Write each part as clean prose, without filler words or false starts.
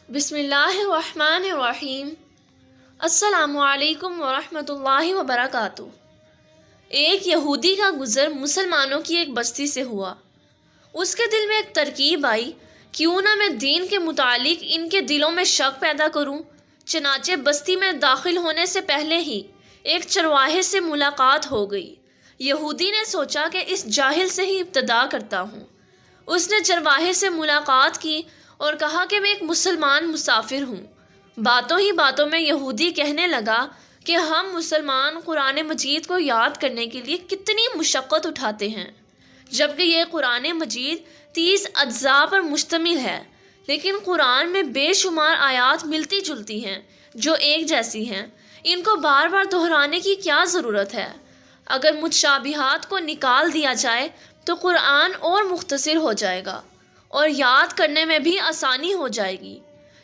بسم اللہ الرحمن الرحیم۔ السلام علیکم ورحمۃ اللہ وبرکاتہ۔ ایک یہودی کا گزر مسلمانوں کی ایک بستی سے ہوا۔ اس کے دل میں ایک ترکیب آئی، کیوں نہ میں دین کے متعلق ان کے دلوں میں شک پیدا کروں۔ چنانچہ بستی میں داخل ہونے سے پہلے ہی ایک چرواہے سے ملاقات ہو گئی۔ یہودی نے سوچا کہ اس جاہل سے ہی ابتدا کرتا ہوں۔ اس نے چرواہے سے ملاقات کی اور کہا کہ میں ایک مسلمان مسافر ہوں۔ باتوں ہی باتوں میں یہودی کہنے لگا کہ ہم مسلمان قرآن مجید کو یاد کرنے کے لیے کتنی مشقت اٹھاتے ہیں، جبکہ یہ قرآن مجید 30 اجزاء پر مشتمل ہے، لیکن قرآن میں بے شمار آیات ملتی جلتی ہیں جو ایک جیسی ہیں۔ ان کو بار بار دہرانے کی کیا ضرورت ہے؟ اگر متشابہات کو نکال دیا جائے تو قرآن اور مختصر ہو جائے گا اور یاد کرنے میں بھی آسانی ہو جائے گی۔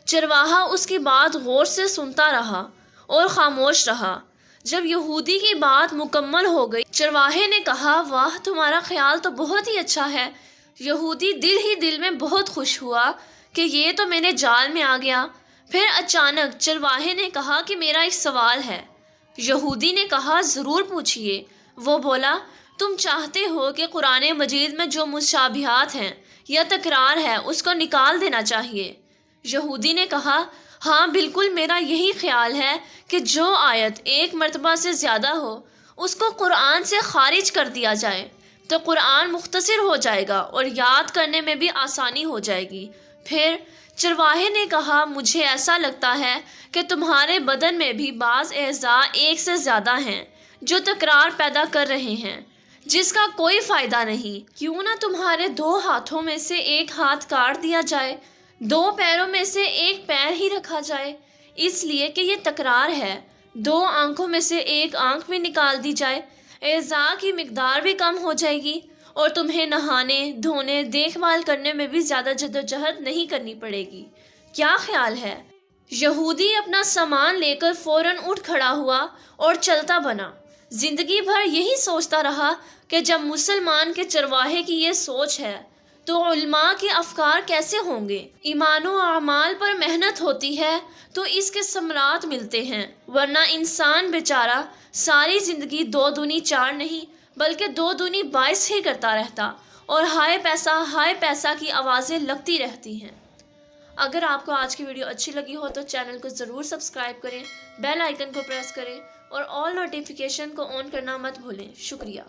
چرواہا اس کی بات غور سے سنتا رہا اور خاموش رہا۔ جب یہودی کی بات مکمل ہو گئی، چرواہے نے کہا، واہ، تمہارا خیال تو بہت ہی اچھا ہے۔ یہودی دل ہی دل میں بہت خوش ہوا کہ یہ تو میرے جال میں آ گیا۔ پھر اچانک چرواہے نے کہا کہ میرا ایک سوال ہے۔ یہودی نے کہا، ضرور پوچھئے۔ وہ بولا، تم چاہتے ہو کہ قرآن مجید میں جو مشابہات ہیں یا تکرار ہے اس کو نکال دینا چاہیے؟ یہودی نے کہا، ہاں بالکل، میرا یہی خیال ہے کہ جو آیت ایک مرتبہ سے زیادہ ہو اس کو قرآن سے خارج کر دیا جائے تو قرآن مختصر ہو جائے گا اور یاد کرنے میں بھی آسانی ہو جائے گی۔ پھر چرواہے نے کہا، مجھے ایسا لگتا ہے کہ تمہارے بدن میں بھی بعض اعضاء ایک سے زیادہ ہیں جو تکرار پیدا کر رہے ہیں، جس کا کوئی فائدہ نہیں۔ کیوں نہ تمہارے 2 ہاتھوں میں سے ایک ہاتھ کاٹ دیا جائے، 2 پیروں میں سے ایک پیر ہی رکھا جائے، اس لیے کہ یہ تکرار ہے۔ 2 آنکھوں میں سے ایک آنکھ بھی نکال دی جائے، اعضاء کی مقدار بھی کم ہو جائے گی اور تمہیں نہانے، دھونے، دیکھ بھال کرنے میں بھی زیادہ جدوجہد نہیں کرنی پڑے گی۔ کیا خیال ہے؟ یہودی اپنا سامان لے کر فوراً اٹھ کھڑا ہوا اور چلتا بنا۔ زندگی بھر یہی سوچتا رہا کہ جب مسلمان کے چرواہے کی یہ سوچ ہے تو علماء کے افکار کیسے ہوں گے؟ ایمان و اعمال پر محنت ہوتی ہے تو اس کے ثمرات ملتے ہیں، ورنہ انسان بیچارہ ساری زندگی 2 دونی 4 نہیں بلکہ 2 دونی 22 ہی کرتا رہتا اور ہائے پیسہ کی آوازیں لگتی رہتی ہیں۔ اگر آپ کو آج کی ویڈیو اچھی لگی ہو تو چینل کو ضرور سبسکرائب کریں، بیل آئیکن کو پریس کریں اور آل نوٹیفیکیشن کو آن کرنا مت بھولیں۔ شکریہ۔